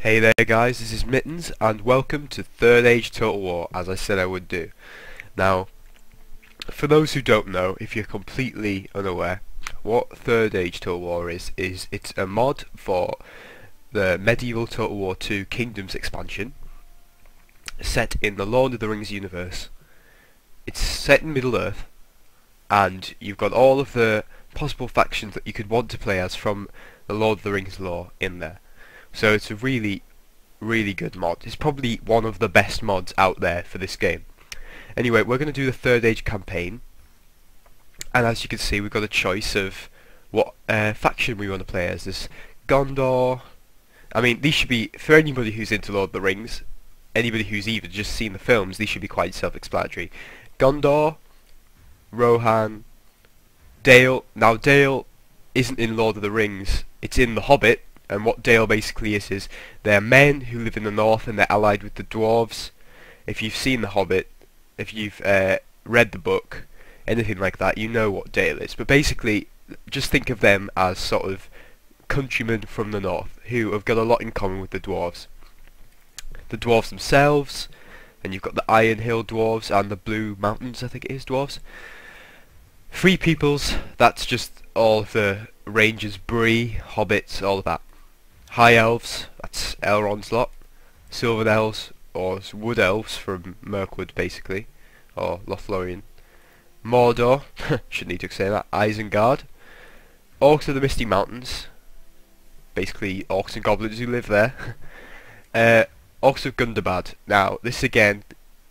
Hey there guys, this is Mittens and welcome to Third Age Total War, as I said I would do. Now, for those who don't know, if you're completely unaware, what Third Age Total War is it's a mod for the medieval Total War 2 Kingdoms expansion, set in the Lord of the Rings universe. It's set in Middle-earth, and you've got all of the possible factions that you could want to play as from the Lord of the Rings lore in there. So it's a really good mod. It's probably one of the best mods out there for this game. Anyway, we're going to do the Third Age campaign, and as you can see we've got a choice of what faction we want to play as. There's Gondor. I mean, these should be, for anybody who's into Lord of the Rings, anybody who's even just seen the films, these should be quite self-explanatory. Gondor, Rohan, Dale. Now Dale isn't in Lord of the Rings, it's in The Hobbit. And what Dale basically is they're men who live in the north and they're allied with the dwarves. If you've seen The Hobbit, if you've read the book, anything like that, you know what Dale is. But basically, just think of them as sort of countrymen from the north who have got a lot in common with the dwarves. The dwarves themselves, and you've got the Iron Hill dwarves and the Blue Mountains, I think it is, dwarves. Free Peoples, that's just all of the Rangers, Bree, Hobbits, all of that. High Elves, that's Elrond's lot. Sylvan Elves, or Wood Elves from Mirkwood basically, or Lothlorien. Mordor, shouldn't need to say that. Isengard. Orcs of the Misty Mountains, basically orcs and goblins who live there. Orcs of Gundabad. Now, this again,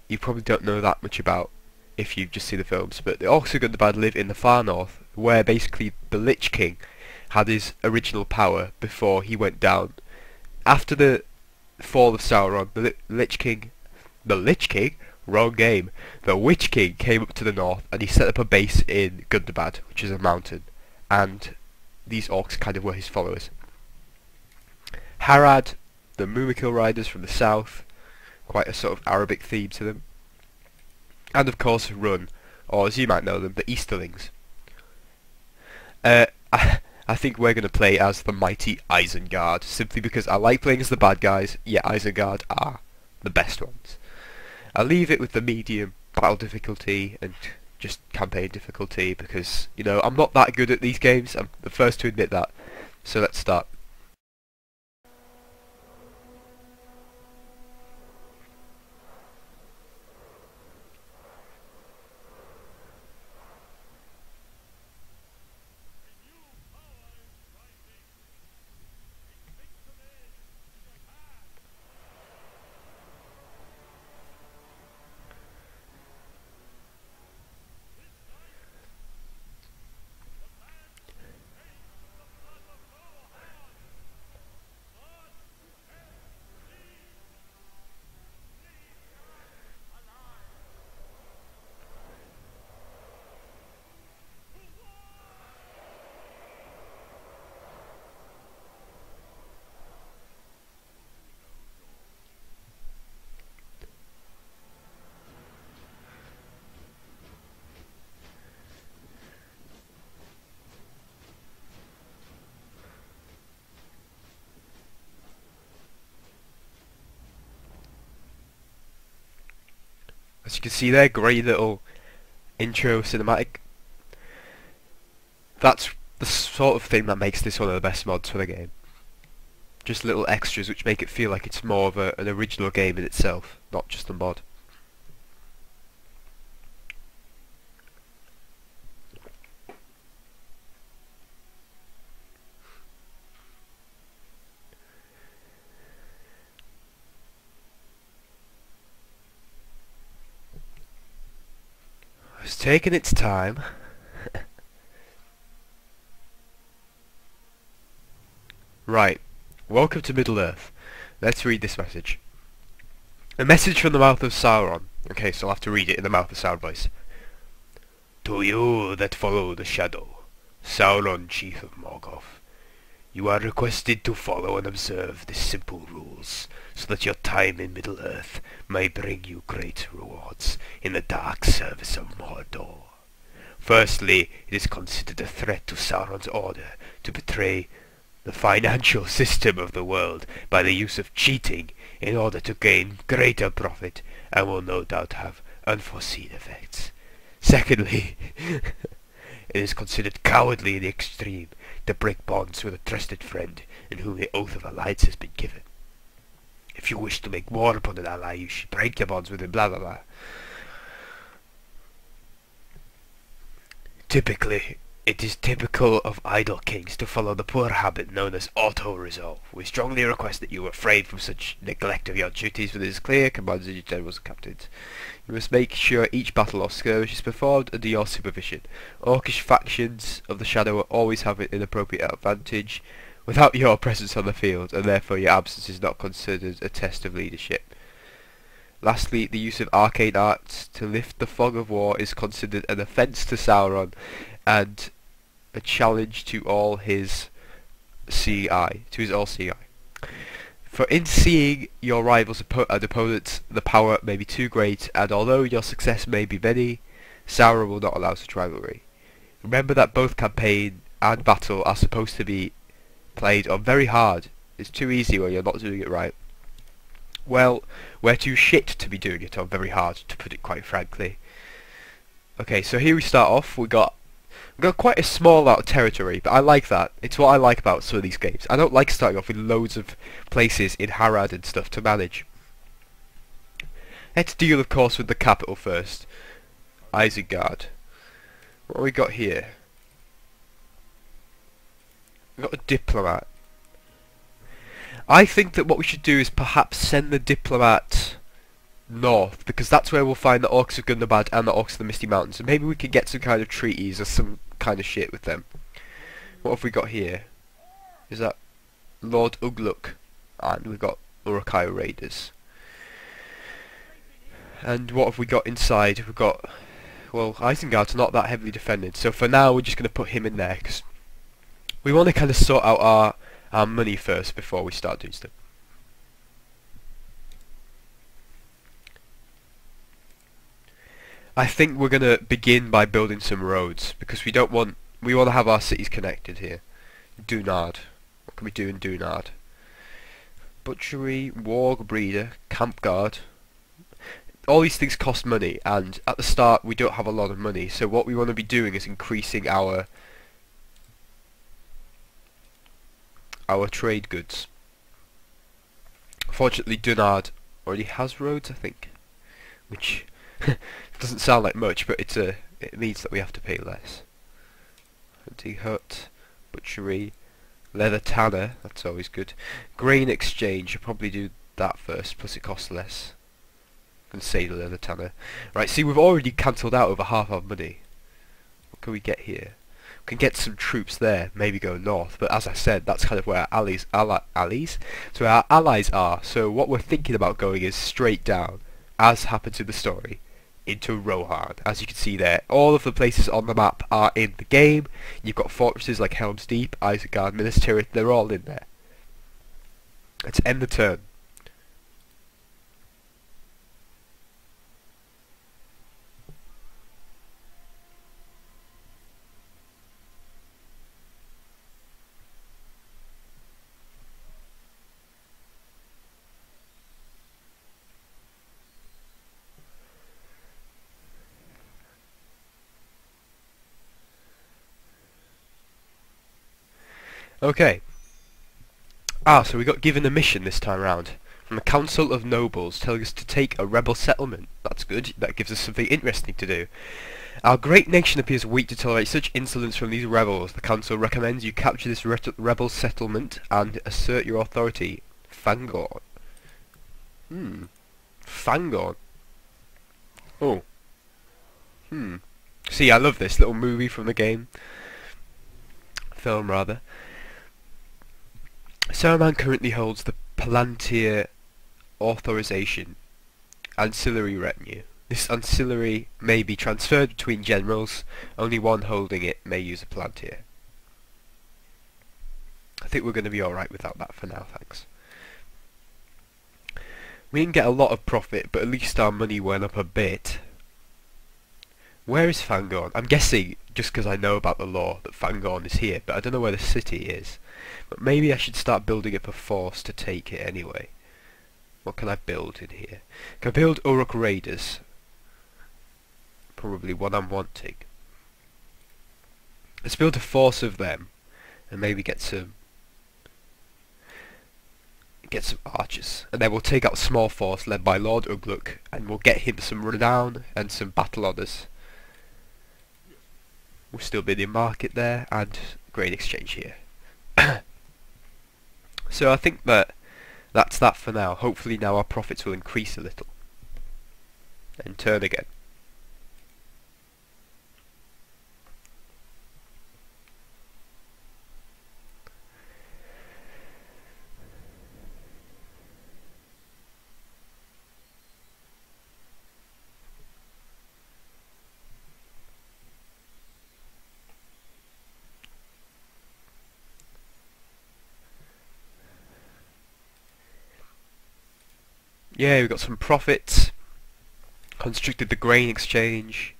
you probably don't know that much about if you've just seen the films, but the Orcs of Gundabad live in the far north, where basically the Lich King had his original power before he went down. After the fall of Sauron, the Lich King, wrong game, the Witch King came up to the north and he set up a base in Gundabad, which is a mountain, and these orcs kind of were his followers. Harad, the Mumakil riders from the south, quite a sort of Arabic theme to them. And of course Run, or as you might know them, the Easterlings. I think we're going to play as the mighty Isengard, simply because I like playing as the bad guys. Yeah, Isengard are the best ones. I'll leave it with the medium battle difficulty and just campaign difficulty because, you know, I'm not that good at these games. I'm the first to admit that. So let's start. As you can see there, great little intro cinematic. That's the sort of thing that makes this one of the best mods for the game. Just little extras which make it feel like it's more of an original game in itself, not just a mod. It's taking its time. Right, welcome to Middle-earth. Let's read this message. A message from the Mouth of Sauron. Okay, so I'll have to read it in the Mouth of Sauron voice. To you that follow the shadow, Sauron, chief of Morgoth, you are requested to follow and observe the simple rules, so that your time in Middle-earth may bring you great rewards in the dark service of Mordor. Firstly, it is considered a threat to Sauron's order to betray the financial system of the world by the use of cheating in order to gain greater profit, and will no doubt have unforeseen effects. Secondly, it is considered cowardly in the extreme to break bonds with a trusted friend in whom the oath of alliance has been given. If you wish to make war upon an ally, you should break your bonds with him, blah blah blah. Typically, it is typical of idle kings to follow the poor habit known as auto-resolve. We strongly request that you refrain from such neglect of your duties, for it is clear commands of your generals and captains. You must make sure each battle or skirmish is performed under your supervision. Orcish factions of the Shadow will always have an inappropriate advantage without your presence on the field, and therefore your absence is not considered a test of leadership. Lastly, the use of arcane arts to lift the fog of war is considered an offence to Sauron, and a challenge to all his CI, to his all CI. For in seeing your rivals and opponents, the power may be too great, and although your success may be many, Sauron will not allow such rivalry. Remember that both campaign and battle are supposed to be played on very hard. It's too easy when you're not doing it right. Well, we're too shit to be doing it on very hard, to put it quite frankly. Okay, so here we start off. We've got quite a small amount of territory, but I like that. It's what I like about some of these games. I don't like starting off with loads of places in Harad and stuff to manage. Let's deal, of course, with the capital first. Isengard. What have we got here? We've got a diplomat. I think that what we should do is perhaps send the diplomat north, because that's where we'll find the Orcs of Gundabad and the Orcs of the Misty Mountains, and maybe we can get some kind of treaties or some kind of shit with them. What have we got here? Is that Lord Ugluk? And we've got Uruk-hai Raiders. And what have we got inside? We've got, well, Isengard's not that heavily defended, so for now we're just going to put him in there, because we want to kind of sort out our money first before we start doing stuff. I think we're gonna begin by building some roads, because we want to have our cities connected here. Dunard. What can we do in Dunard? Butchery, Warg Breeder, Camp Guard. All these things cost money, and at the start we don't have a lot of money, so what we want to be doing is increasing our trade goods. Fortunately, Dunard already has roads, I think, which doesn't sound like much, but it means that we have to pay less. Hunting hut, butchery, leather tanner, that's always good. Grain exchange, I'll probably do that first, plus it costs less. And say the leather tanner. Right, see, we've already cancelled out over half our money. What can we get here? We can get some troops there, maybe go north, but as I said, that's kind of where our so our allies are, so what we're thinking about going is straight down, as happens in the story, into Rohan. As you can see there, all of the places on the map are in the game. You've got fortresses like Helm's Deep, Isengard, Minas Tirith, they're all in there. Let's end the turn. Okay. So we got given a mission this time round from the Council of Nobles telling us to take a rebel settlement. That's good. That gives us something interesting to do. Our great nation appears weak to tolerate such insolence from these rebels. The Council recommends you capture this rebel settlement and assert your authority. Fangorn. Fangorn. Oh. See, I love this little movie from the game. Film, rather. Saruman currently holds the Palantir Authorization Ancillary Retinue. This ancillary may be transferred between generals. Only one holding it may use a Palantir. I think we're going to be alright without that for now, thanks. We didn't get a lot of profit, but at least our money went up a bit. Where is Fangorn? I'm guessing, just because I know about the lore, that Fangorn is here, but I don't know where the city is. But maybe I should start building up a force to take it anyway. What can I build in here? Can I build Uruk Raiders? Probably what I'm wanting. Let's build a force of them, and maybe get some archers, and then we'll take out a small force led by Lord Ugluk, and we'll get him some renown and some battle honours. We'll still be in the market there, and grain exchange here. So I think that's that for now. Hopefully now our profits will increase a little, and turn again. Yeah, we got some profits, constructed the grain exchange,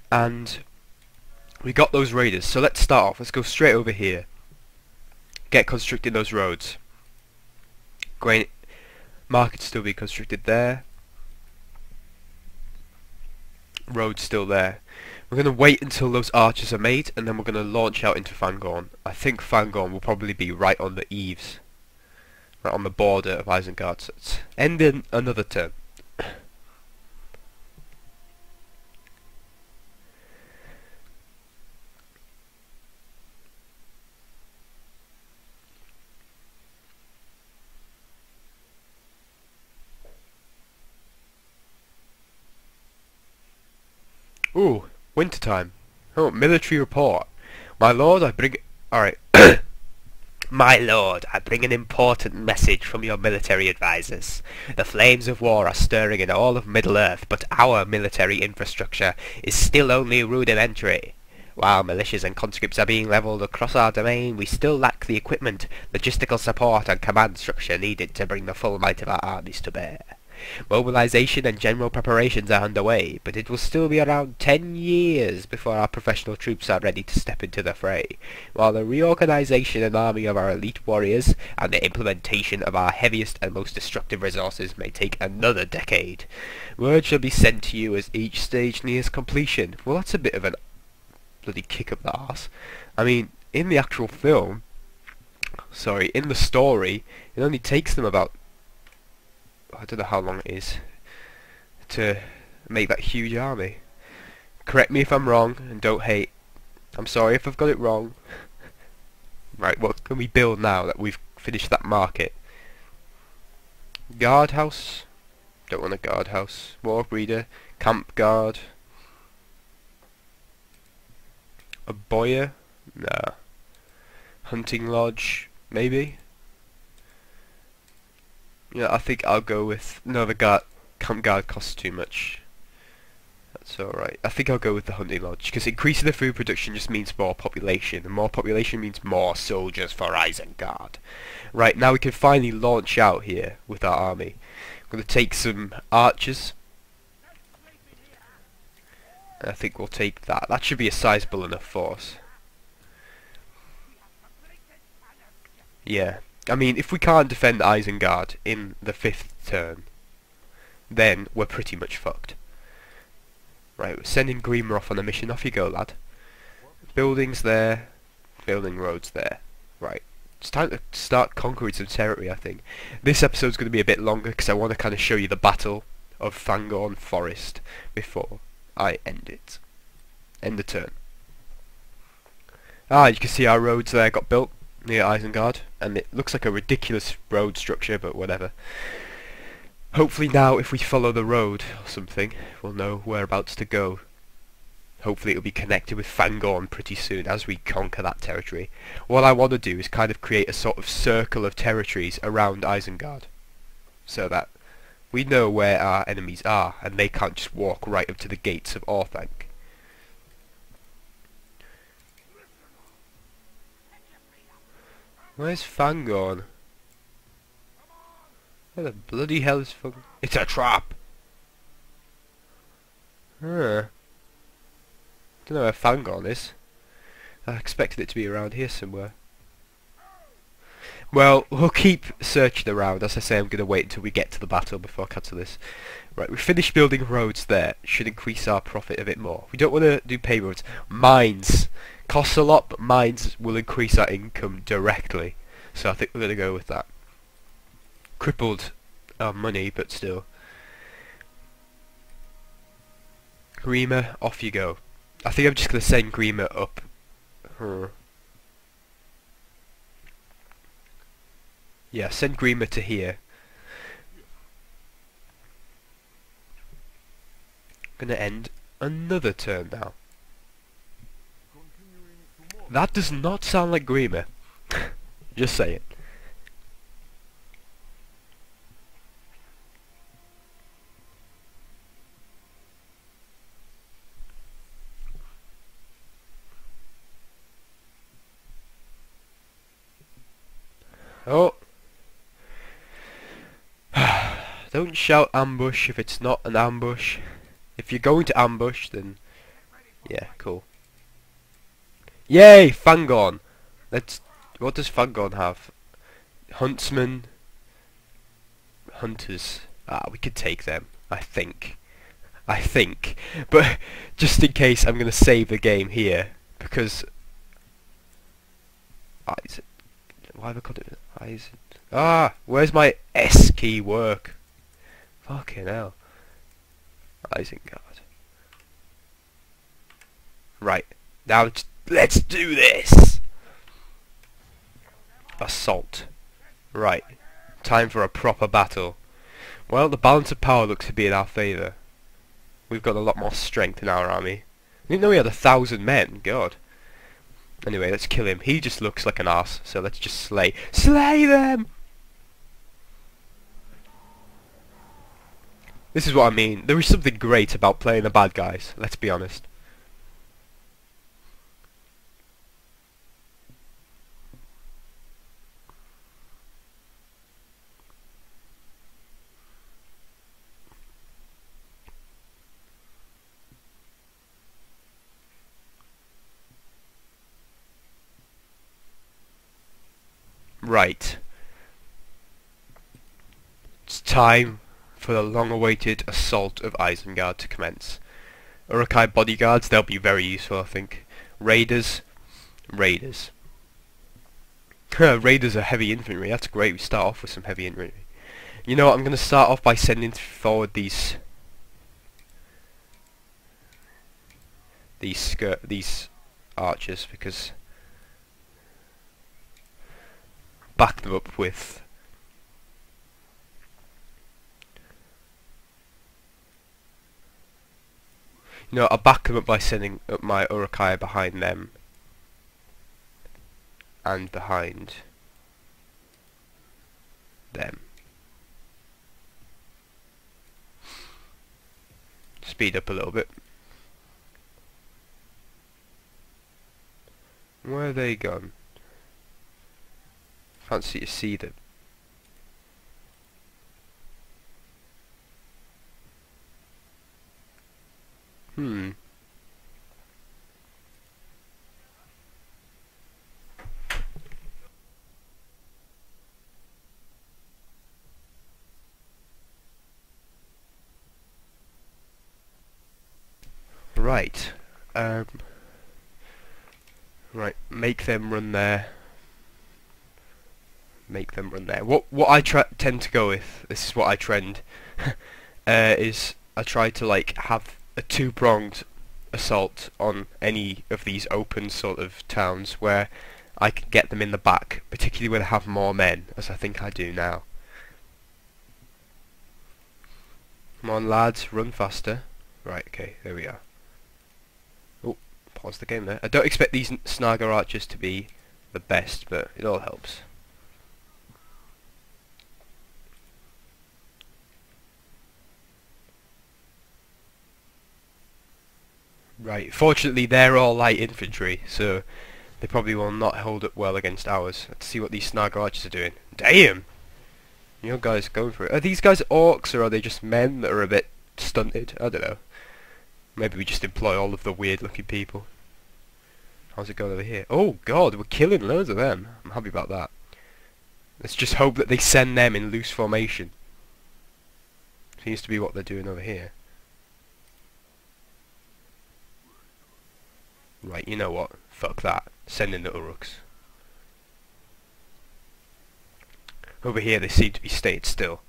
and we got those raiders. So let's start off. Let's go straight over here. Get constructing those roads. Grain market still be constructed there. Road still there. We're going to wait until those archers are made, and then we're going to launch out into Fangorn. I think Fangorn will probably be right on the eaves. Right on the border of Isengard, so it's ending another turn. Ooh, Wintertime. Oh, military report. My lord, I bring... Alright. My lord, I bring an important message from your military advisors. The flames of war are stirring in all of Middle-earth, but our military infrastructure is still only rudimentary. While militias and conscripts are being levelled across our domain, we still lack the equipment, logistical support and command structure needed to bring the full might of our armies to bear. Mobilization and general preparations are underway, but it will still be around 10 years before our professional troops are ready to step into the fray, while the reorganization and arming of our elite warriors and the implementation of our heaviest and most destructive resources may take another decade. Word shall be sent to you as each stage nears completion. Well, that's a bit of an bloody kick up the arse. I mean, in the actual film, in the story, it only takes them about, I don't know how long it is to make that huge army. Correct me if I'm wrong, and don't hate. I'm sorry if I've got it wrong. Right, what can we build now that we've finished that market? Guardhouse? Don't want a guardhouse. War breeder. Camp guard. A boyer? Nah. Hunting lodge? Maybe? Yeah, I think I'll go with... No, the camp guard costs too much. That's alright. I think I'll go with the hunting lodge, because increasing the food production just means more population, and more population means more soldiers for Isengard. Right, now we can finally launch out here with our army. I'm going to take some archers. And I think we'll take that. That should be a sizable enough force. Yeah. I mean, if we can't defend Isengard in the 5th turn, then we're pretty much fucked. Right, we're sending Grima off on a mission. Off you go, lad. Buildings there. Building roads there. Right. It's time to start conquering some territory, I think. This episode's going to be a bit longer because I want to kind of show you the Battle of Fangorn Forest before I end it. End the turn. Ah, you can see our roads there got built near Isengard, and it looks like a ridiculous road structure, but whatever. Hopefully now, if we follow the road or something, we'll know whereabouts to go. Hopefully it'll be connected with Fangorn pretty soon as we conquer that territory. What I want to do is kind of create a sort of circle of territories around Isengard, so that we know where our enemies are, and they can't just walk right up to the gates of Orthanc. Where's Fangorn? Where the bloody hell is Fangorn? It's a trap! Huh. Don't know where Fangorn is. I expected it to be around here somewhere. Well, we'll keep searching around. As I say, I'm going to wait until we get to the battle before I cancel this. Right, we finished building roads there. Should increase our profit a bit more. We don't want to do pay roads. Mines. Costs a lot, but mines will increase our income directly. So I think we're going to go with that. Crippled our money, but still. Grima, off you go. I think I'm just going to send Grima up. Yeah, send Grima to here. I'm going to end another turn now. That does not sound like Grima. Just say it. Oh. Don't shout ambush if it's not an ambush. If you're going to ambush, then... yeah, cool. Yay! Fangorn! Let's... what does Fangorn have? Huntsman... hunters. Ah, we could take them. I think. But, just in case, I'm gonna save the game here. Because... why have I got it? Ah! Where's my S key work? Fucking hell. Isengard. Right. Now let's do this! Assault. Right. Time for a proper battle. Well, the balance of power looks to be in our favour. We've got a lot more strength in our army. I didn't know we had 1,000 men. God. Anyway, let's kill him. He just looks like an arse, so let's just slay them! This is what I mean. There is something great about playing the bad guys, let's be honest. Right. It's time for the long-awaited assault of Isengard to commence. Uruk-hai bodyguards, they'll be very useful, I think. Raiders. Raiders are heavy infantry, that's great, we start off with some heavy infantry. You know what, I'm going to start off by sending forward these archers, because... back them up with... you know, I'll back them up by sending up my Uruk-hai behind them. And behind them. Speed up a little bit. Where are they gone? Fancy to see them. Right. Right, make them run there. Make them run there. What I tend to go with, this is what I trend, is I try to like have a two-pronged assault on any of these open sort of towns where I can get them in the back, particularly when I have more men, as I think I do now. Come on lads, run faster. Right, okay, there we are. Oh, pause the game there. I don't expect these Snagar archers to be the best, but it all helps. Right, fortunately they're all light infantry, so they probably will not hold up well against ours. Let's see what these Snagar archers are doing. Damn! You guys going for it. Are these guys orcs, or are they just men that are a bit stunted? I don't know. Maybe we just employ all of the weird looking people. How's it going over here? Oh god, we're killing loads of them. I'm happy about that. Let's just hope that they send them in loose formation. Seems to be what they're doing over here. Right, you know what? Fuck that. Send in the Uruks. Over here they seem to be staying still.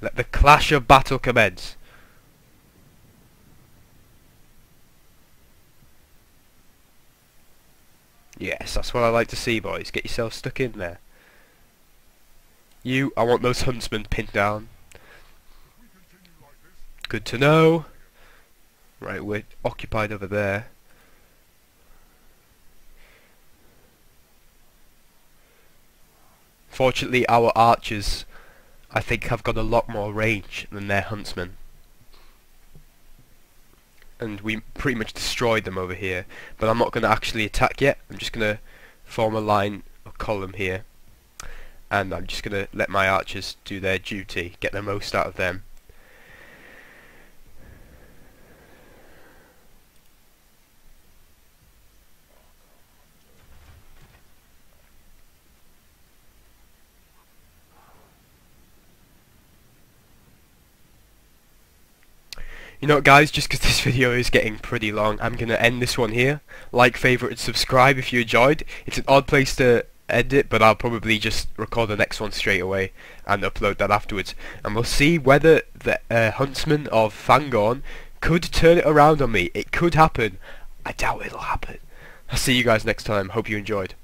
Let the clash of battle commence. Yes, that's what I like to see, boys. Get yourself stuck in there. I want those huntsmen pinned down. Good to know. Right, we're occupied over there. Fortunately, our archers, I think, have got a lot more range than their huntsmen. And we pretty much destroyed them over here. But I'm not going to actually attack yet. I'm just going to form a line or column here. And I'm just going to let my archers do their duty. Get the most out of them. You know what, guys, just because this video is getting pretty long, I'm going to end this one here. Like, favourite and subscribe if you enjoyed. It's an odd place to end it, but I'll probably just record the next one straight away and upload that afterwards. And we'll see whether the huntsman of Fangorn could turn it around on me. It could happen. I doubt it'll happen. I'll see you guys next time. Hope you enjoyed.